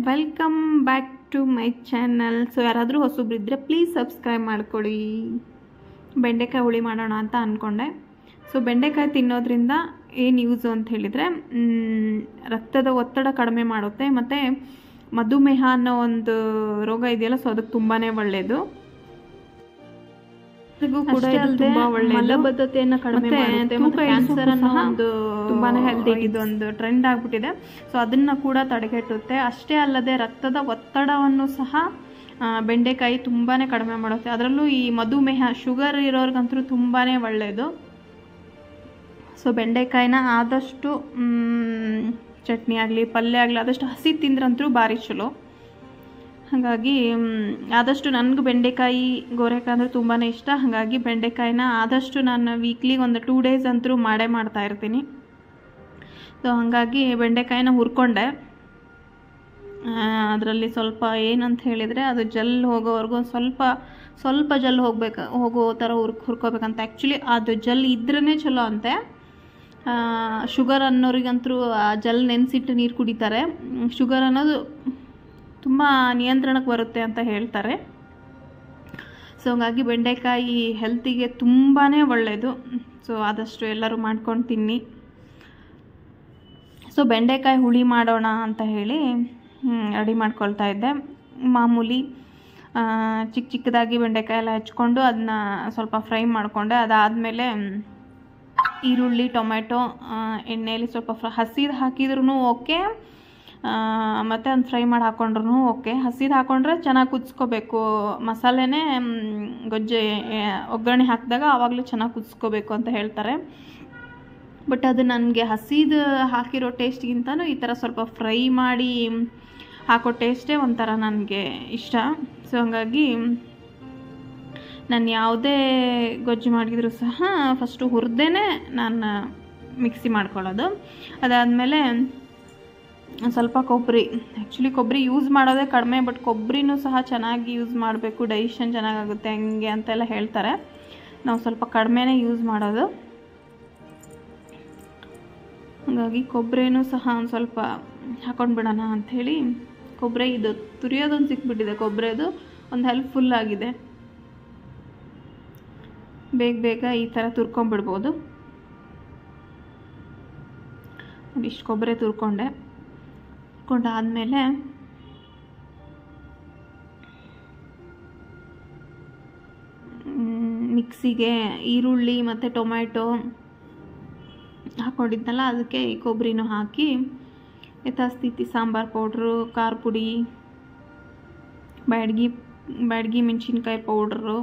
Welcome back to my channel. So ಯಾರಾದರೂ ಹೊಸಬ್ರಿದ್ದರೆ please subscribe ಮಾಡ್ಕೊಳ್ಳಿ. ಬೆಂಡೆಕಾಯಿ ಹುಳಿ ಮಾಡೋಣ ಅಂತ ಅಂದ್ಕೊಂಡೆ. ಸೊ ಬೆಂಡೆಕಾಯಿ ತಿನ್ನೋದ್ರಿಂದ ಏನು ಯೂಸು ಅಂತ ಹೇಳಿದರೆ, ರಕ್ತದ ಒತ್ತಡ ಕಡಿಮೆ ಮಾಡುತ್ತೆ, ಮತ್ತು ಮಧುಮೇಹ ಅನ್ನೋ ಒಂದು ರೋಗ ಇದೆಯಲ್ಲ, ಸೊ ಅದಕ್ಕೆ ತುಂಬಾ ಒಳ್ಳೆಯದು. ಕೂಡ ತುಂಬಾ ಒಳ್ಳೆಯದು, ಮಲಬದ್ಧತೆಯನ್ನು ಕಡಿಮೆ ಮಾಡುತ್ತೆ, ಮತ್ತು ಕ್ಯಾನ್ಸರ್ ಅನ್ನೋ ಒಂದು ತುಂಬಾ ಹೆಲ್ದಿ ಇದೊಂದು ಟ್ರೆಂಡ್ ಆಗಿಬಿಟ್ಟಿದೆ. ಸೊ ಅದನ್ನು ಕೂಡ ತಡೆಗಟ್ಟುತ್ತೆ. ಅಷ್ಟೇ ಅಲ್ಲದೆ ರಕ್ತದ ಒತ್ತಡವನ್ನು ಸಹ ಬೆಂಡೆಕಾಯಿ ತುಂಬಾ ಕಡಿಮೆ ಮಾಡುತ್ತೆ. ಅದರಲ್ಲೂ ಈ ಮಧುಮೇಹ ಶುಗರ್ ಇರೋರ್ಗಂತೂ ತುಂಬಾ ಒಳ್ಳೆಯದು. ಸೊ ಬೆಂಡೆಕಾಯಿನ ಆದಷ್ಟು ಚಟ್ನಿ ಆಗಲಿ ಪಲ್ಯ ಆಗಲಿ ಆದಷ್ಟು ಹಸಿ ತಿಂದ್ರಂತೂ ಭಾರಿ ಚಲೋ. ಹಾಗಾಗಿ ಆದಷ್ಟು ನನಗೆ ಬೆಂಡೆಕಾಯಿ ಗೋರೆಕಾಯಿ ಅಂದರೆ ತುಂಬಾ ಇಷ್ಟ. ಹಾಗಾಗಿ ಬೆಂಡೆಕಾಯಿನ ಆದಷ್ಟು ನಾನು ವೀಕ್ಲಿ ಒಂದು 2 ಡೇಸ್ ಅಂತೂ ಮಾಡ್ತಾಯಿರ್ತೀನಿ. ಸೊ ಹಾಗಾಗಿ ಬೆಂಡೆಕಾಯಿನ ಹುರ್ಕೊಂಡೆ. ಅದರಲ್ಲಿ ಸ್ವಲ್ಪ ಏನಂತ ಹೇಳಿದರೆ, ಅದು ಜಲ್ ಹೋಗೋವರೆಗೂ ಸ್ವಲ್ಪ ಜಲ್ ಹೋಗೋ ಥರ ಹುರ್ಕೋಬೇಕಂತ. ಆ್ಯಕ್ಚುಲಿ ಅದು ಜಲ್ ಇದ್ರೇ ಚಲೋ ಅಂತೆ. ಶುಗರ್ ಅನ್ನೋರಿಗಂತೂ ಆ ಜಲ್ ನೆನೆಸಿಟ್ಟು ನೀರು ಕುಡಿತಾರೆ. ಶುಗರ್ ಅನ್ನೋದು ತುಂಬ ನಿಯಂತ್ರಣಕ್ಕೆ ಬರುತ್ತೆ ಅಂತ ಹೇಳ್ತಾರೆ. ಸೊ ಹಾಗಾಗಿ ಬೆಂಡೆಕಾಯಿ ಹೆಲ್ತಿಗೆ ತುಂಬಾ ಒಳ್ಳೆಯದು. ಸೊ ಆದಷ್ಟು ಎಲ್ಲರೂ ಮಾಡ್ಕೊಂಡು ತಿನ್ನಿ. ಸೊ ಬೆಂಡೆಕಾಯಿ ಹುಳಿ ಮಾಡೋಣ ಅಂತ ಹೇಳಿ ರೆಡಿ ಮಾಡ್ಕೊಳ್ತಾ ಇದ್ದೆ. ಮಾಮೂಲಿ ಚಿಕ್ಕದಾಗಿ ಬೆಂಡೆಕಾಯಿ ಎಲ್ಲ ಹೆಚ್ಕೊಂಡು ಅದನ್ನ ಸ್ವಲ್ಪ ಫ್ರೈ ಮಾಡಿಕೊಂಡೆ. ಅದಾದಮೇಲೆ ಈರುಳ್ಳಿ ಟೊಮೆಟೊ ಎಣ್ಣೆಯಲ್ಲಿ ಸ್ವಲ್ಪ ಹಸಿದು ಹಾಕಿದ್ರೂ ಓಕೆ, ಮತ್ತು ಒಂದು ಫ್ರೈ ಮಾಡಿ ಹಾಕ್ಕೊಂಡ್ರೂ ಓಕೆ. ಹಸಿದು ಹಾಕ್ಕೊಂಡ್ರೆ ಚೆನ್ನಾಗಿ ಕುದಿಸ್ಕೋಬೇಕು. ಮಸಾಲೆನೇ ಗೊಜ್ಜೆ ಒಗ್ಗರಣೆ ಹಾಕಿದಾಗ ಆವಾಗಲೇ ಚೆನ್ನಾಗಿ ಕುದಿಸ್ಕೋಬೇಕು ಅಂತ ಹೇಳ್ತಾರೆ. ಬಟ್ ಅದು ನನಗೆ ಹಸಿದು ಹಾಕಿರೋ ಟೇಸ್ಟ್ಗಿಂತನೂ ಈ ಥರ ಸ್ವಲ್ಪ ಫ್ರೈ ಮಾಡಿ ಹಾಕೋ ಟೇಸ್ಟೇ ಒಂಥರ ನನಗೆ ಇಷ್ಟ. ಸೊ ಹಾಗಾಗಿ ನಾನು ಯಾವುದೇ ಗೊಜ್ಜು ಮಾಡಿದರೂ ಸಹ ಫಸ್ಟು ಹುರಿದೇ ನಾನು ಮಿಕ್ಸಿ ಮಾಡ್ಕೊಳ್ಳೋದು. ಅದಾದಮೇಲೆ ಸ್ವಲ್ಪ ಕೊಬ್ಬರಿ, ಆ್ಯಕ್ಚುಲಿ ಕೊಬ್ಬರಿ ಯೂಸ್ ಮಾಡೋದೇ ಕಡಿಮೆ, ಬಟ್ ಕೊಬ್ಬರಿನೂ ಸಹ ಚೆನ್ನಾಗಿ ಯೂಸ್ ಮಾಡಬೇಕು, ಡೈಜೆಷನ್ ಚೆನ್ನಾಗಾಗುತ್ತೆ ಹಂಗೆ ಅಂತೆಲ್ಲ ಹೇಳ್ತಾರೆ. ನಾವು ಸ್ವಲ್ಪ ಕಡಿಮೆನೇ ಯೂಸ್ ಮಾಡೋದು. ಹಾಗಾಗಿ ಕೊಬ್ಬರಿನೂ ಸಹ ಒಂದು ಸ್ವಲ್ಪ ಹಾಕೊಂಡು ಬಿಡೋಣ ಅಂಥೇಳಿ ಕೊಬ್ಬರಿ ಇದು ತುರಿಯೋದೊಂದು ಸಿಕ್ಬಿಟ್ಟಿದೆ. ಕೊಬ್ಬರಿದು ಒಂದು ಹೆಲ್ಪ್ಫುಲ್ ಆಗಿದೆ. ಬೇಗ ಈ ಥರ ತುರ್ಕೊಂಬಿಡ್ಬೋದು. ಇಷ್ಟು ಕೊಬ್ಬರಿ ತುರ್ಕೊಂಡಾದಮೇಲೆ ಮಿಕ್ಸಿಗೆ ಈರುಳ್ಳಿ ಮತ್ತು ಟೊಮ್ಯಾಟೊ ಹಾಕ್ಕೊಂಡಿದ್ನಲ್ಲ, ಅದಕ್ಕೆ ಈ ಕೊಬ್ಬರಿನೂ ಹಾಕಿ ಯಥಾಸ್ಥಿತಿ ಸಾಂಬಾರು ಪೌಡ್ರು, ಖಾರ ಪುಡಿ, ಬ್ಯಾಡಗಿ ಮೆಣಸಿನ್ಕಾಯಿ ಪೌಡ್ರು,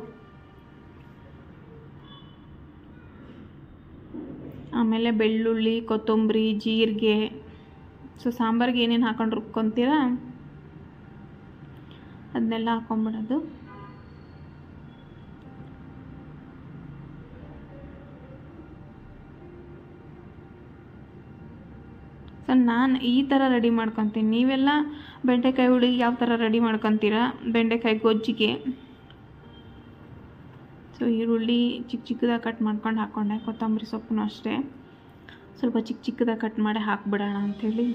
ಆಮೇಲೆ ಬೆಳ್ಳುಳ್ಳಿ, ಕೊತ್ತಂಬರಿ, ಜೀರಿಗೆ. ಸೊ ಸಾಂಬಾರಿಗೆ ಏನೇನು ಹಾಕೊಂಡು ರುಬ್ಕೊತೀರ ಅದನ್ನೆಲ್ಲ ಹಾಕೊಂಡ್ಬಿಡೋದು. ಸೊ ನಾನು ಈ ಥರ ರೆಡಿ ಮಾಡ್ಕೊತೀನಿ. ನೀವೆಲ್ಲ ಬೆಂಡೆಕಾಯಿ ಹುಳಿಗೆ ಯಾವ ಥರ ರೆಡಿ ಮಾಡ್ಕೊತೀರಾ? ಬೆಂಡೆಕಾಯಿ ಗೊಜ್ಜಿಗೆ ಸೊ ಈರುಳ್ಳಿ ಚಿಕ್ಕದಾಗಿ ಕಟ್ ಮಾಡ್ಕೊಂಡು ಹಾಕ್ಕೊಂಡೆ. ಕೊತ್ತಂಬರಿ ಸೊಪ್ಪು ಅಷ್ಟೇ ಸ್ವಲ್ಪ ಚಿಕ್ಕದಾಗಿ ಕಟ್ ಮಾಡಿ ಹಾಕ್ಬಿಡೋಣ ಅಂಥೇಳಿ.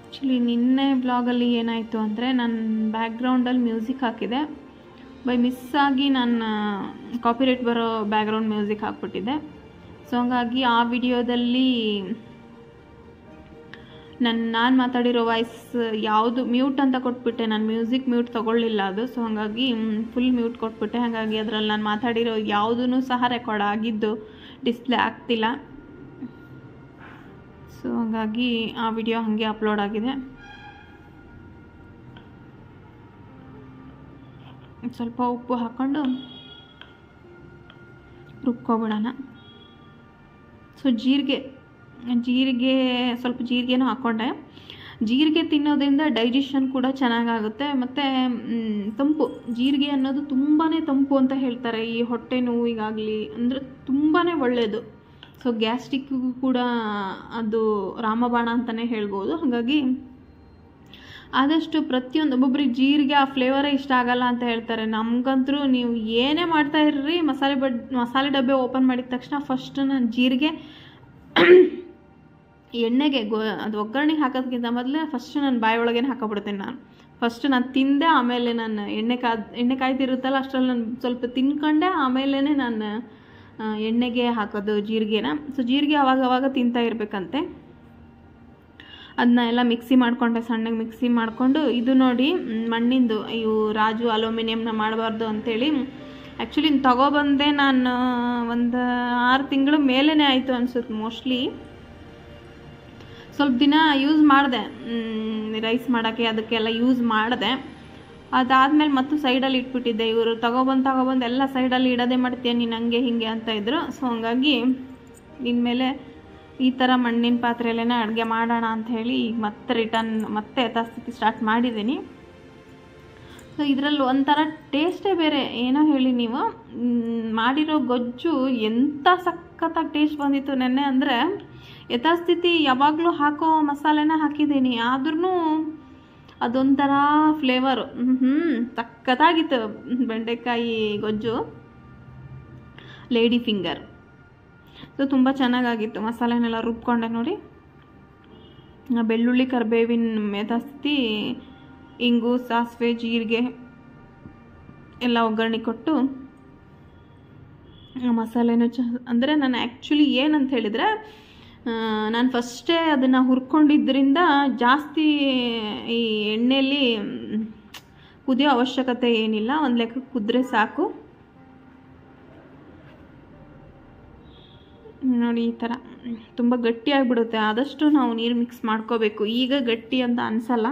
ಆ್ಯಕ್ಚುಲಿ ನಿನ್ನೆ ಬ್ಲಾಗಲ್ಲಿ ಏನಾಯಿತು ಅಂದರೆ, ನಾನು ಬ್ಯಾಕ್ಗ್ರೌಂಡಲ್ಲಿ ಮ್ಯೂಸಿಕ್ ಹಾಕಿದೆ. ಬೈ ಮಿಸ್ಸಾಗಿ ನಾನು ಕಾಪಿರೈಟ್ ಬರೋ ಬ್ಯಾಕ್ಗ್ರೌಂಡ್ ಮ್ಯೂಸಿಕ್ ಹಾಕ್ಬಿಟ್ಟಿದ್ದೆ. ಸೊ ಹಾಗಾಗಿ ಆ ವಿಡಿಯೋದಲ್ಲಿ ನಾನು ಮಾತಾಡಿರೋ ವಾಯ್ಸ್ ಯಾವುದು ಮ್ಯೂಟ್ ಅಂತ ಕೊಟ್ಬಿಟ್ಟೆ. ನಾನು ಮ್ಯೂಸಿಕ್ ಮ್ಯೂಟ್ ತೊಗೊಳ್ಳಿಲ್ಲ ಅದು. ಸೊ ಹಾಗಾಗಿ ಫುಲ್ ಮ್ಯೂಟ್ ಕೊಟ್ಬಿಟ್ಟೆ. ಹಾಗಾಗಿ ಅದರಲ್ಲಿ ನಾನು ಮಾತಾಡಿರೋ ಯಾವುದೂ ಸಹ ರೆಕಾರ್ಡ್ ಆಗಿದ್ದು ಡಿಸ್ಪ್ಲೇ ಆಗ್ತಿಲ್ಲ. ಸೊ ಹಾಗಾಗಿ ಆ ವಿಡಿಯೋ ಹಾಗೆ ಅಪ್ಲೋಡ್ ಆಗಿದೆ. ಸ್ವಲ್ಪ ಉಪ್ಪು ಹಾಕ್ಕೊಂಡು ರುಬ್ಕೊಬಿಡೋಣ. ಸೊ ಜೀರಿಗೆ ಸ್ವಲ್ಪ ಜೀರಿಗೆನೂ ಹಾಕ್ಕೊಂಡೆ. ಜೀರಿಗೆ ತಿನ್ನೋದ್ರಿಂದ ಡೈಜೆಷನ್ ಕೂಡ ಚೆನ್ನಾಗಾಗುತ್ತೆ, ಮತ್ತು ತಂಪು. ಜೀರಿಗೆ ಅನ್ನೋದು ತುಂಬಾ ತಂಪು ಅಂತ ಹೇಳ್ತಾರೆ. ಈ ಹೊಟ್ಟೆ ನೋವಿಗಾಗಲಿ ಅಂದರೆ ತುಂಬಾ ಒಳ್ಳೆಯದು. ಸೊ ಗ್ಯಾಸ್ಟ್ರಿಕ್ಕಿಗೂ ಕೂಡ ಅದು ರಾಮಬಾಣ ಅಂತಲೇ ಹೇಳ್ಬೋದು. ಹಾಗಾಗಿ ಆದಷ್ಟು ಪ್ರತಿಯೊಂದು ಒಬ್ಬೊಬ್ರಿಗೆ ಜೀರಿಗೆ ಆ ಫ್ಲೇವರೇ ಇಷ್ಟ ಆಗಲ್ಲ ಅಂತ ಹೇಳ್ತಾರೆ. ನಮಗಂತೂ ನೀವು ಏನೇ ಮಾಡ್ತಾ ಇರ್ರಿ, ಮಸಾಲೆ ಡಬ್ಬೆ ಓಪನ್ ಮಾಡಿದ ತಕ್ಷಣ ಫಸ್ಟ್ ನಾನು ಜೀರಿಗೆ ಎಣ್ಣೆಗೆ ಅದು ಒಗ್ಗರಣೆಗೆ ಹಾಕೋದಕ್ಕಿಂತ ಮೊದಲೇ ಫಸ್ಟ್ ನಾನು ಬಾಯಿ ಒಳಗೇನೆ ಹಾಕೊಬಿಡ್ತೀನಿ. ಫಸ್ಟ್ ನಾನು ತಿಂದೆ, ಆಮೇಲೆ ನಾನು ಎಣ್ಣೆ ಕಾಯ್ತಿರುತ್ತಲ್ಲ ಅಷ್ಟರಲ್ಲಿ ನಾನು ಸ್ವಲ್ಪ ತಿನ್ಕೊಂಡೆ, ಆಮೇಲೆ ನಾನು ಎಣ್ಣೆಗೆ ಹಾಕೋದು ಜೀರಿಗೆನ. ಸೊ ಜೀರಿಗೆ ಅವಾಗ ತಿಂತಾ ಇರಬೇಕಂತೆ. ಅದನ್ನ ಎಲ್ಲ ಮಿಕ್ಸಿ ಮಾಡಿಕೊಂಡೆ, ಸಣ್ಣಗೆ ಮಿಕ್ಸಿ ಮಾಡಿಕೊಂಡು. ಇದು ನೋಡಿ ಮಣ್ಣಿಂದು, ಇವು ರಾಜು ಅಲ್ಯೂಮಿನಿಯಂನ ಮಾಡಬಾರ್ದು ಅಂಥೇಳಿ ಆ್ಯಕ್ಚುಲಿ ತಗೊಬಂದೆ ನಾನು ಒಂದು 6 ತಿಂಗಳು ಮೇಲೇ ಆಯಿತು ಅನಿಸುತ್ತೆ ಮೋಸ್ಟ್ಲಿ. ಸ್ವಲ್ಪ ದಿನ ಯೂಸ್ ಮಾಡಿದೆ, ರೈಸ್ ಮಾಡೋಕ್ಕೆ ಅದಕ್ಕೆಲ್ಲ ಯೂಸ್ ಮಾಡಿದೆ. ಅದಾದಮೇಲೆ ಮತ್ತು ಸೈಡಲ್ಲಿ ಇಟ್ಬಿಟ್ಟಿದ್ದೆ. ಇವರು ತಗೊಬಂದು ಎಲ್ಲ ಸೈಡಲ್ಲಿ ಇಡೋದೇ ಮಾಡ್ತೀಯ ನೀನು ಹಂಗೆ ಹಿಂಗೆ ಅಂತ ಇದ್ರು. ಸೊ ಹಂಗಾಗಿ ಇನ್ಮೇಲೆ ಈ ಥರ ಮಣ್ಣಿನ ಪಾತ್ರೆಯಲ್ಲೇ ಅಡುಗೆ ಮಾಡೋಣ ಅಂಥೇಳಿ ಈಗ ಮತ್ತೆ ಯಥಾಸ್ಥಿತಿ ಸ್ಟಾರ್ಟ್ ಮಾಡಿದ್ದೀನಿ. ಸೊ ಇದರಲ್ಲಿ ಒಂಥರ ಟೇಸ್ಟೇ ಬೇರೆ, ಏನೋ ಹೇಳಿ ನೀವು. ಮಾಡಿರೋ ಗೊಜ್ಜು ಎಂಥ ಸಖತ್ತಾಗಿ ಟೇಸ್ಟ್ ಬಂದಿತ್ತು ನೆನ್ನೆ. ಅಂದರೆ ಯಥಾಸ್ಥಿತಿ ಯಾವಾಗಲೂ ಹಾಕೋ ಮಸಾಲೆನ ಹಾಕಿದ್ದೀನಿ, ಆದ್ರೂ ಅದೊಂಥರ ಫ್ಲೇವರು ಸಖತ್ತಾಗಿತ್ತು ಬೆಂಡೆಕಾಯಿ ಗೊಜ್ಜು, ಲೇಡಿ ಫಿಂಗರ್. ಸೊ ತುಂಬ ಚೆನ್ನಾಗಾಗಿತ್ತು. ಮಸಾಲೆನೆಲ್ಲ ರುಬ್ಕೊಂಡೆ ನೋಡಿ. ಬೆಳ್ಳುಳ್ಳಿ ಕರಿಬೇವಿನ ಯಥಾಸ್ಥಿತಿ, ಇಂಗು, ಸಾಸಿವೆ, ಜೀರಿಗೆ ಎಲ್ಲ ಒಗ್ಗರಣೆ ಕೊಟ್ಟು ಮಸಾಲೆನೂ ಅಂದರೆ ನಾನು ಆ್ಯಕ್ಚುಲಿ ಏನಂತ ಹೇಳಿದರೆ, ನಾನು ಫಸ್ಟೇ ಅದನ್ನು ಹುರ್ಕೊಂಡಿದ್ದರಿಂದ ಜಾಸ್ತಿ ಈ ಎಣ್ಣೆಯಲ್ಲಿ ಕುದಿಯೋ ಅವಶ್ಯಕತೆ ಏನಿಲ್ಲ, ಒಂದು ಲೆಕ್ಕಕ್ಕೆ ಕುದ್ರೆ ಸಾಕು ನೋಡಿ. ಈ ಥರ ತುಂಬ ಗಟ್ಟಿಯಾಗಿಬಿಡುತ್ತೆ. ಆದಷ್ಟು ನಾವು ನೀರು ಮಿಕ್ಸ್ ಮಾಡ್ಕೋಬೇಕು. ಈಗ ಗಟ್ಟಿ ಅಂತ ಅನಿಸಲ್ಲ.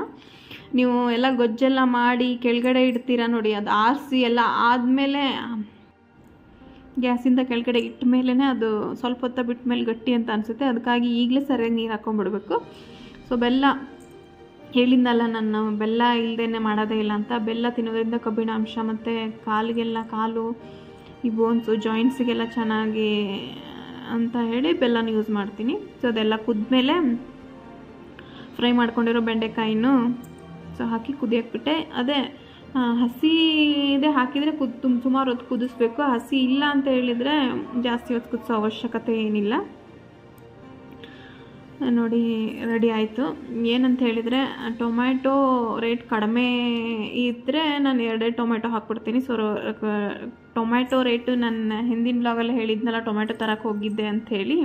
ನೀವು ಎಲ್ಲ ಗೊಜ್ಜೆಲ್ಲ ಮಾಡಿ ಕೆಳಗಡೆ ಇಡ್ತೀರಾ ನೋಡಿ, ಅದು ಆರಿಸಿ ಎಲ್ಲ ಆದಮೇಲೆ ಗ್ಯಾಸಿಂದ ಕೆಳಗಡೆ ಇಟ್ಟ ಮೇಲೇ ಅದು ಸ್ವಲ್ಪ ಹೊತ್ತ ಬಿಟ್ಟ ಮೇಲೆ ಗಟ್ಟಿ ಅಂತ ಅನಿಸುತ್ತೆ. ಅದಕ್ಕಾಗಿ ಈಗಲೇ ಸರಿಯಾಗಿ ನೀರು ಹಾಕ್ಕೊಂಡ್ಬಿಡ್ಬೇಕು. ಸೊ ಬೆಲ್ಲ ಹೇಳಿದ್ನಲ್ಲ ನಾನು, ಬೆಲ್ಲ ಇಲ್ಲದೇ ಮಾಡೋದೇ ಇಲ್ಲ ಅಂತ. ಬೆಲ್ಲ ತಿನ್ನೋದ್ರಿಂದ ಕಬ್ಬಿಣಾಂಶ ಮತ್ತು ಕಾಲು ಈ ಬೋನ್ಸು ಜಾಯಿಂಟ್ಸಿಗೆಲ್ಲ ಚೆನ್ನಾಗಿ ಅಂತ ಹೇಳಿ ಬೆಲ್ಲನ ಯೂಸ್ ಮಾಡ್ತೀನಿ. ಸೊ ಅದೆಲ್ಲ ಕುದ್ಮೇಲೆ ಫ್ರೈ ಮಾಡ್ಕೊಂಡಿರೋ ಬೆಂಡೆಕಾಯಿನೂ ಸೊ ಹಾಕಿ ಕುದಿಯಕ್ಬಿಟ್ಟೆ. ಅದೇ ಹಸಿದೇ ಹಾಕಿದರೆ ಸುಮಾರು ಹೊತ್ತು ಕುದಿಸ್ಬೇಕು. ಹಸಿ ಇಲ್ಲ ಅಂತ ಹೇಳಿದರೆ ಜಾಸ್ತಿ ಹೊತ್ತು ಕುದಿಸೋ ಅವಶ್ಯಕತೆ ಏನಿಲ್ಲ ನೋಡಿ. ರೆಡಿ ಆಯಿತು. ಏನಂತ ಹೇಳಿದರೆ, ಟೊಮ್ಯಾಟೊ ರೇಟ್ ಕಡಿಮೆ ಇದ್ದರೆ ನಾನು 2 ಟೊಮ್ಯಾಟೊ ಹಾಕ್ಬಿಡ್ತೀನಿ. ಸೊ ಟೊಮ್ಯಾಟೊ ರೇಟು ನನ್ನ ಹಿಂದಿನ ಬ್ಲಾಗಲ್ಲಿ ಹೇಳಿದ್ನಲ್ಲ, ಟೊಮ್ಯಾಟೊ ತರಕ್ಕೆ ಹೋಗಿದ್ದೆ ಅಂಥೇಳಿ.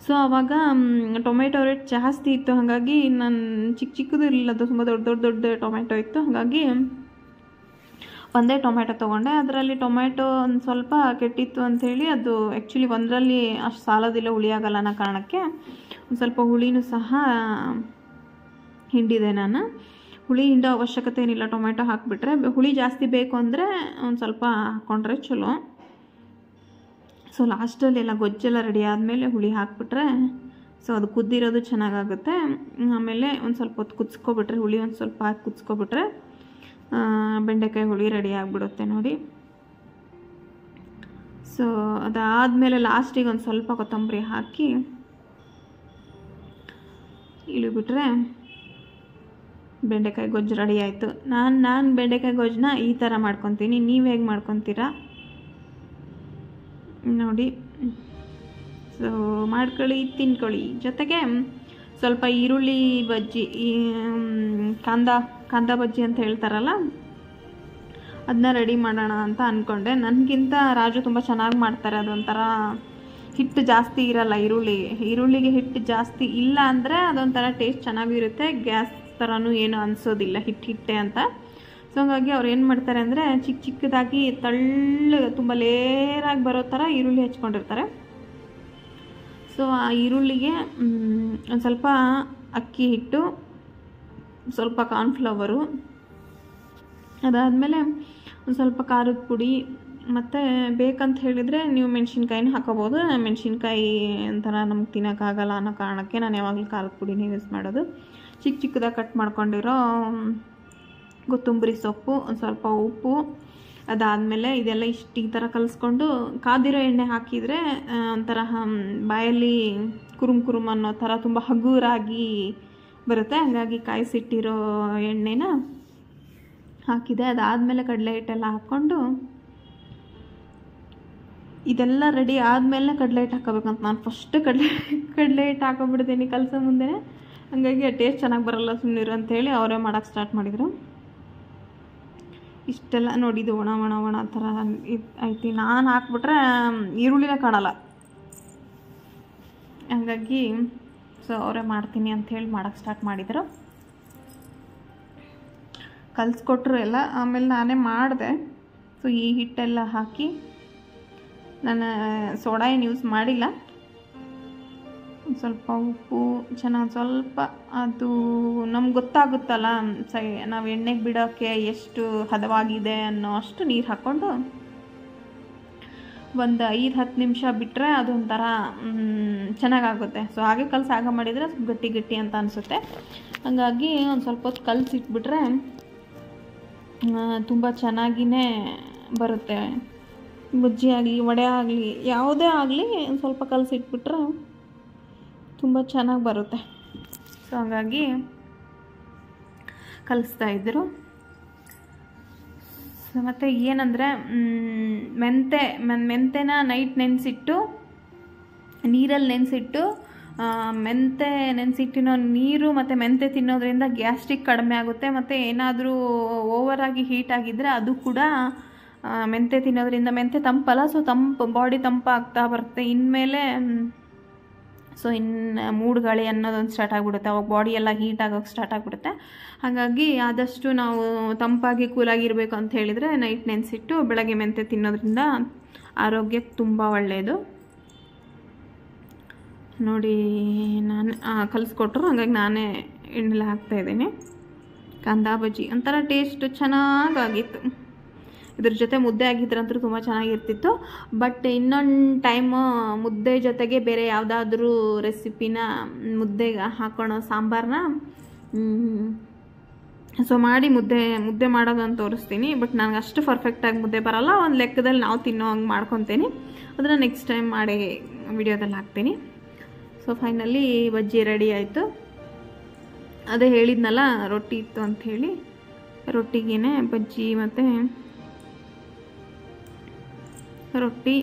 ಸೊ ಆವಾಗ ಟೊಮೆಟೊ ರೇಟ್ ಜಾಸ್ತಿ ಇತ್ತು, ಹಾಗಾಗಿ ನಾನು ಚಿಕ್ಕದು ಇರಲಿಲ್ಲ, ಅದು ತುಂಬ ದೊಡ್ಡ ಟೊಮೆಟೊ ಇತ್ತು. ಹಾಗಾಗಿ ಒಂದೇ ಟೊಮೆಟೊ ತೊಗೊಂಡೆ. ಅದರಲ್ಲಿ ಟೊಮೆಟೊ ಒಂದು ಸ್ವಲ್ಪ ಕೆಟ್ಟಿತ್ತು ಅಂಥೇಳಿ ಅದು ಆ್ಯಕ್ಚುಲಿ ಒಂದರಲ್ಲಿ ಅಷ್ಟು ಸಾಲೋದಿಲ್ಲ, ಹುಳಿಯಾಗಲ್ಲ ಅನ್ನೋ ಕಾರಣಕ್ಕೆ ಒಂದು ಸ್ವಲ್ಪ ಹುಳಿನೂ ಸಹ ಹಿಂಡಿದೆ ನಾನು. ಹುಳಿ ಹಿಂಡೋ ಅವಶ್ಯಕತೆ ಏನಿಲ್ಲ, ಟೊಮೆಟೊ ಹಾಕಿಬಿಟ್ರೆ. ಹುಳಿ ಜಾಸ್ತಿ ಬೇಕು ಅಂದರೆ ಒಂದು ಸ್ವಲ್ಪ ಹಾಕ್ಕೊಂಡ್ರೆ ಚಲೋ. ಸೊ ಲಾಸ್ಟಲ್ಲಿ ಎಲ್ಲ ಗೊಜ್ಜೆಲ್ಲ ರೆಡಿ ಆದಮೇಲೆ ಹುಳಿ ಹಾಕಿಬಿಟ್ರೆ ಸೊ ಅದು ಕುದ್ದಿರೋದು ಚೆನ್ನಾಗಾಗುತ್ತೆ. ಆಮೇಲೆ ಒಂದು ಸ್ವಲ್ಪ ಹೊತ್ತು ಕುದಿಸ್ಕೊಬಿಟ್ರೆ, ಹುಳಿ ಒಂದು ಸ್ವಲ್ಪ ಹಾಕಿ ಕುದಿಸ್ಕೊಬಿಟ್ರೆ ಬೆಂಡೆಕಾಯಿ ಹುಳಿ ರೆಡಿ ಆಗಿಬಿಡುತ್ತೆ ನೋಡಿ. ಸೊ ಅದಾದಮೇಲೆ ಲಾಸ್ಟಿಗೆ ಒಂದು ಸ್ವಲ್ಪ ಕೊತ್ತಂಬರಿ ಹಾಕಿ ಇಳಿಬಿಟ್ರೆ ಬೆಂಡೆಕಾಯಿ ಗೊಜ್ಜು ರೆಡಿ ಆಯಿತು. ನಾನು ಬೆಂಡೆಕಾಯಿ ಗೊಜ್ಜನ್ನ ಈ ಥರ ಮಾಡ್ಕೊತೀನಿ. ನೀವು ಹೇಗೆ ಮಾಡ್ಕೊತೀರಾ ನೋಡಿ. ಸೊ ಮಾಡ್ಕೊಳ್ಳಿ, ತಿನ್ಕೊಳ್ಳಿ. ಜೊತೆಗೆ ಸ್ವಲ್ಪ ಈರುಳ್ಳಿ ಬಜ್ಜಿ, ಕಾಂದ ಬಜ್ಜಿ ಅಂತ ಹೇಳ್ತಾರಲ್ಲ, ಅದನ್ನ ರೆಡಿ ಮಾಡೋಣ ಅಂತ ಅಂದ್ಕೊಂಡೆ. ನನಗಿಂತ ರಾಜು ತುಂಬ ಚೆನ್ನಾಗಿ ಮಾಡ್ತಾರೆ. ಅದೊಂಥರ ಹಿಟ್ಟು ಜಾಸ್ತಿ ಇರಲ್ಲ, ಈರುಳ್ಳಿಗೆ ಹಿಟ್ಟು ಜಾಸ್ತಿ ಇಲ್ಲ ಅಂದರೆ ಅದೊಂಥರ ಟೇಸ್ಟ್ ಚೆನ್ನಾಗಿರುತ್ತೆ. ಗ್ಯಾಸ್ ಥರನೂ ಏನೂ ಅನಿಸೋದಿಲ್ಲ ಹಿಟ್ಟೆ ಅಂತ. ಸೊ ಹಾಗಾಗಿ ಅವ್ರು ಏನು ಮಾಡ್ತಾರೆ ಅಂದರೆ ಚಿಕ್ಕದಾಗಿ ತಳ್ಳಗೆ ತುಂಬ ಲೇರಾಗಿ ಬರೋ ಥರ ಈರುಳ್ಳಿ ಹಚ್ಕೊಂಡಿರ್ತಾರೆ. ಸೊ ಆ ಈರುಳ್ಳಿಗೆ ಒಂದು ಸ್ವಲ್ಪ ಅಕ್ಕಿ ಹಿಟ್ಟು, ಸ್ವಲ್ಪ ಕಾರ್ನ್ಫ್ಲವರು, ಅದಾದಮೇಲೆ ಒಂದು ಸ್ವಲ್ಪ ಖಾರದ ಪುಡಿ, ಮತ್ತು ಬೇಕಂತ ಹೇಳಿದರೆ ನೀವು ಮೆಣಸಿನ್ಕಾಯಿನ ಹಾಕೋಬೋದು. ಮೆಣಸಿನ್ಕಾಯಿ ಒಂಥರ ನಮ್ಗೆ ತಿನ್ನೋಕ್ಕಾಗಲ್ಲ ಅನ್ನೋ ಕಾರಣಕ್ಕೆ ನಾನು ಯಾವಾಗಲೂ ಖಾರದ ಪುಡಿನೇ ಯೂಸ್ ಮಾಡೋದು. ಚಿಕ್ಕದಾಗಿ ಕಟ್ ಮಾಡ್ಕೊಂಡಿರೋ ಕೊತ್ತಂಬರಿ ಸೊಪ್ಪು, ಒಂದು ಸ್ವಲ್ಪ ಉಪ್ಪು, ಅದಾದಮೇಲೆ ಇದೆಲ್ಲ ಈ ಥರ ಕಲಿಸ್ಕೊಂಡು ಕಾದಿರೋ ಎಣ್ಣೆ ಹಾಕಿದರೆ ಒಂಥರ ಬಾಯಲ್ಲಿ ಕುರುಮ್ ಅನ್ನೋ ಥರ ತುಂಬ ಹಗುರಾಗಿ ಬರುತ್ತೆ. ಹಾಗಾಗಿ ಕಾಯಿಸಿಟ್ಟಿರೋ ಎಣ್ಣೆನ ಹಾಕಿದೆ. ಅದಾದಮೇಲೆ ಕಡಲೆ ಹಿಟ್ಟೆಲ್ಲ ಹಾಕ್ಕೊಂಡು ಇದೆಲ್ಲ ರೆಡಿ ಆದಮೇಲೆ ಕಡಲೆ ಹಿಟ್ಟು ಹಾಕೋಬೇಕಂತ ನಾನು ಫಸ್ಟ್ ಕಡಲೆ ಹಿಟ್ಟು ಹಾಕೋಬಿಡ್ತೀನಿ ಕಲಸೋ ಮುಂದೆ. ಹಾಗಾಗಿ ಟೇಸ್ಟ್ ಚೆನ್ನಾಗಿ ಬರೋಲ್ಲ ಸುಮ್ಮನಿರು ಅಂಥೇಳಿ ಅವರೇ ಮಾಡೋಕ್ಕೆ ಸ್ಟಾರ್ಟ್ ಮಾಡಿದರು. ಇಷ್ಟೆಲ್ಲ ನೋಡಿದ್ದು ಒಣ ಒಣ ಒಣ ಥರ ಐತಿ. ನಾನು ಹಾಕ್ಬಿಟ್ರೆ ಈರುಳ್ಳಿನೇ ಕಾಣಲ್ಲ. ಹಾಗಾಗಿ ಸೊ ಅವರೇ ಮಾಡ್ತೀನಿ ಅಂಥೇಳಿ ಮಾಡೋಕ್ಕೆ ಸ್ಟಾರ್ಟ್ ಮಾಡಿದರು. ಕಲಿಸ್ಕೊಟ್ರು ಎಲ್ಲ. ಆಮೇಲೆ ನಾನೇ ಮಾಡಿದೆ. ಸೊ ಈ ಹಿಟ್ಟೆಲ್ಲ ಹಾಕಿ ನಾನು ಸೋಡಾ ಏನು ಯೂಸ್ ಮಾಡಿಲ್ಲ. ಸ್ವಲ್ಪ ಉಪ್ಪು ಚೆನ್ನಾಗಿ ಸ್ವಲ್ಪ ಅದು ನಮ್ಗೆ ಗೊತ್ತಾಗುತ್ತಲ್ಲ ನಾವು ಎಣ್ಣೆಗೆ ಬಿಡೋಕ್ಕೆ ಎಷ್ಟು ಹದವಾಗಿದೆ ಅನ್ನೋ ಅಷ್ಟು ನೀರು ಹಾಕ್ಕೊಂಡು ಒಂದು 5-10 ನಿಮಿಷ ಬಿಟ್ಟರೆ ಅದೊಂಥರ ಚೆನ್ನಾಗಾಗುತ್ತೆ. ಸೊ ಹಾಗೆ ಕಲಸಿ ಆಗ ಮಾಡಿದರೆ ಸ್ವಲ್ಪ ಗಟ್ಟಿ ಗಟ್ಟಿ ಅಂತ ಅನಿಸುತ್ತೆ. ಹಾಗಾಗಿ ಒಂದು ಸ್ವಲ್ಪ ಹೊತ್ತು ಕಲಸಿಟ್ಬಿಟ್ರೆ ತುಂಬ ಚೆನ್ನಾಗಿಯೇ ಬರುತ್ತೆ. ಬಜ್ಜಿ ಆಗಲಿ ವಡೆ ಆಗಲಿ ಯಾವುದೇ ಆಗಲಿ ಒಂದು ಸ್ವಲ್ಪ ಕಲಸಿಟ್ಬಿಟ್ರೆ ತುಂಬ ಚೆನ್ನಾಗಿ ಬರುತ್ತೆ. ಸೊ ಹಾಗಾಗಿ ಕಲಿಸ್ತಾಯಿದ್ರು. ಸೊ ಮತ್ತು ಏನಂದರೆ ಮೆಂತೆನ ನೈಟ್ ನೆನೆಸಿಟ್ಟು ನೀರಲ್ಲಿ ನೆನೆಸಿಟ್ಟು ಮೆಂತೆ ನೆನೆಸಿಟ್ಟಿನೋ ನೀರು ಮತ್ತು ಮೆಂತೆ ತಿನ್ನೋದ್ರಿಂದ ಗ್ಯಾಸ್ಟ್ರಿಕ್ ಕಡಿಮೆ ಆಗುತ್ತೆ. ಮತ್ತು ಏನಾದರೂ ಓವರಾಗಿ ಹೀಟ್ ಆಗಿದ್ದರೆ ಅದು ಕೂಡ ಮೆಂತೆ ತಿನ್ನೋದ್ರಿಂದ, ಮೆಂತೆ ತಂಪಲ್ಲ, ಸೊ ಬಾಡಿ ತಂಪಾಗ್ತಾ ಬರುತ್ತೆ. ಇನ್ಮೇಲೆ ಸೊ ಇನ್ನು ಮೂಡುಗಾಳಿ ಅನ್ನೋದೊಂದು ಸ್ಟಾರ್ಟ್ ಆಗಿಬಿಡುತ್ತೆ. ಅವಾಗ ಬಾಡಿ ಎಲ್ಲ ಹೀಟ್ ಆಗೋಕ್ಕೆ ಸ್ಟಾರ್ಟ್ ಆಗಿಬಿಡುತ್ತೆ. ಹಾಗಾಗಿ ಆದಷ್ಟು ನಾವು ತಂಪಾಗಿ ಕೂಲಾಗಿರಬೇಕು ಅಂತ ಹೇಳಿದರೆ ನೈಟ್ ನೆನೆಸಿಟ್ಟು ಬೆಳಗ್ಗೆ ಮೆಂತೆ ತಿನ್ನೋದ್ರಿಂದ ಆರೋಗ್ಯಕ್ಕೆ ತುಂಬ ಒಳ್ಳೆಯದು. ನೋಡಿ ನಾನು ಕಲಿಸ್ಕೊಟ್ರು. ಹಾಗಾಗಿ ನಾನೇ ಎಣ್ಣೆಲ್ಲ ಹಾಕ್ತಾಯಿದ್ದೀನಿ. ಕಾಂದಾ ಬಜ್ಜಿ ಒಂಥರ ಟೇಸ್ಟ್ ಚೆನ್ನಾಗಾಗಿತ್ತು. ಇದ್ರ ಜೊತೆ ಮುದ್ದೆ ಆಗಿದ್ರಂತೂ ತುಂಬ ಚೆನ್ನಾಗಿರ್ತಿತ್ತು. ಬಟ್ ಇನ್ನೊಂದು ಟೈಮು ಮುದ್ದೆ ಜೊತೆಗೆ ಬೇರೆ ಯಾವುದಾದ್ರೂ ರೆಸಿಪಿನ ಮುದ್ದೆಗೆ ಹಾಕೋಣ ಸಾಂಬಾರನ್ನ ಸೊ ಮಾಡಿ ಮುದ್ದೆ ಮಾಡೋದಂತ ತೋರಿಸ್ತೀನಿ. ಬಟ್ ನನಗೆ ಅಷ್ಟು ಪರ್ಫೆಕ್ಟಾಗಿ ಮುದ್ದೆ ಬರೋಲ್ಲ. ಒಂದು ಲೆಕ್ಕದಲ್ಲಿ ನಾವು ತಿನ್ನೋ ಹಂಗೆ ಮಾಡ್ಕೊತೀನಿ. ಅದನ್ನು ನೆಕ್ಸ್ಟ್ ಟೈಮ್ ಮಾಡಿ ವಿಡಿಯೋದಲ್ಲಿ ಹಾಕ್ತೀನಿ. ಸೊ ಫೈನಲಿ ಬಜ್ಜಿ ರೆಡಿ ಆಯಿತು. ಅದೇ ಹೇಳಿದ್ನಲ್ಲ ರೊಟ್ಟಿ ಇತ್ತು ಅಂಥೇಳಿ, ರೊಟ್ಟಿಗೇ ಬಜ್ಜಿ ಮತ್ತು ರೊಟ್ಟಿ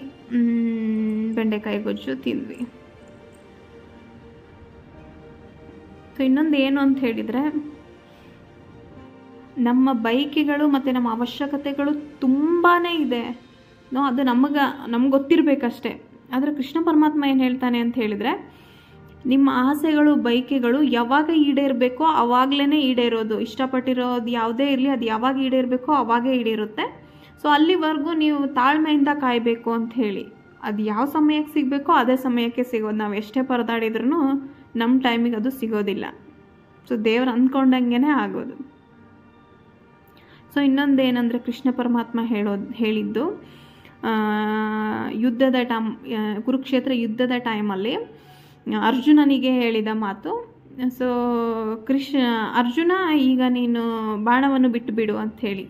ಬೆಂಡೆಕಾಯಿ ಗೊಜ್ಜು ತಿಂದ್ವಿ. ಸೊ ಇನ್ನೊಂದು ಏನು ಅಂತ ಹೇಳಿದರೆ, ನಮ್ಮ ಬಯಕೆಗಳು ಮತ್ತು ನಮ್ಮ ಅವಶ್ಯಕತೆಗಳು ತುಂಬಾ ಇದೆ. ಅದು ನಮ್ಗೆ ಗೊತ್ತಿರಬೇಕಷ್ಟೇ. ಆದರೆ ಕೃಷ್ಣ ಪರಮಾತ್ಮ ಏನು ಹೇಳ್ತಾನೆ ಅಂತ ಹೇಳಿದರೆ, ನಿಮ್ಮ ಆಸೆಗಳು ಬಯಕೆಗಳು ಯಾವಾಗ ಈಡೇರಬೇಕೋ ಆವಾಗಲೇ ಈಡೇರೋದು. ಇಷ್ಟಪಟ್ಟಿರೋದು ಯಾವುದೇ ಇರಲಿ ಅದು ಯಾವಾಗ ಈಡೇರಬೇಕೋ ಆವಾಗೇ ಈಡೇರುತ್ತೆ. ಸೊ ಅಲ್ಲಿವರೆಗೂ ನೀವು ತಾಳ್ಮೆಯಿಂದ ಕಾಯಬೇಕು ಅಂತ ಹೇಳಿ. ಅದು ಯಾವ ಸಮಯಕ್ಕೆ ಸಿಗಬೇಕೋ ಅದೇ ಸಮಯಕ್ಕೆ ಸಿಗೋದು. ನಾವು ಎಷ್ಟೇ ಪರದಾಡಿದ್ರೂ ನಮ್ಮ ಟೈಮಿಗೆ ಅದು ಸಿಗೋದಿಲ್ಲ. ಸೊ ದೇವ್ರು ಅಂದ್ಕೊಂಡಂಗೆ ಆಗೋದು. ಸೊ ಇನ್ನೊಂದೇನೆಂದರೆ ಕೃಷ್ಣ ಪರಮಾತ್ಮ ಹೇಳಿದ್ದು ಕುರುಕ್ಷೇತ್ರ ಯುದ್ಧದ ಟೈಮಲ್ಲಿ ಅರ್ಜುನನಿಗೆ ಹೇಳಿದ ಮಾತು. ಸೊ ಅರ್ಜುನ ಈಗ ನೀನು ಬಾಣವನ್ನು ಬಿಟ್ಟು ಬಿಡು ಅಂತ ಹೇಳಿ.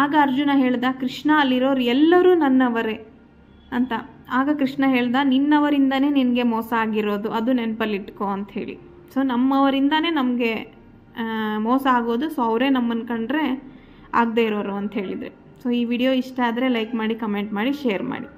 ಆಗ ಅರ್ಜುನ ಹೇಳ್ದ, ಕೃಷ್ಣ ಅಲ್ಲಿರೋರು ಎಲ್ಲರೂ ನನ್ನವರೇ ಅಂತ. ಆಗ ಕೃಷ್ಣ ಹೇಳ್ದ, ನಿನ್ನವರಿಂದನೇ ನಿನಗೆ ಮೋಸ ಆಗಿರೋದು, ಅದು ನೆನಪಲ್ಲಿಟ್ಕೋ ಅಂಥೇಳಿ. ಸೊ ನಮ್ಮವರಿಂದನೇ ನಮಗೆ ಮೋಸ ಆಗೋದು. ಸೊ ಅವರೇ ನಮ್ಮನ್ನು ಕಂಡ್ರೆ ಆಗದೆ ಇರೋರು ಅಂತ ಹೇಳಿದರೆ. ಸೊ ಈ ವಿಡಿಯೋ ಇಷ್ಟ ಆದರೆ ಲೈಕ್ ಮಾಡಿ, ಕಮೆಂಟ್ ಮಾಡಿ, ಶೇರ್ ಮಾಡಿ.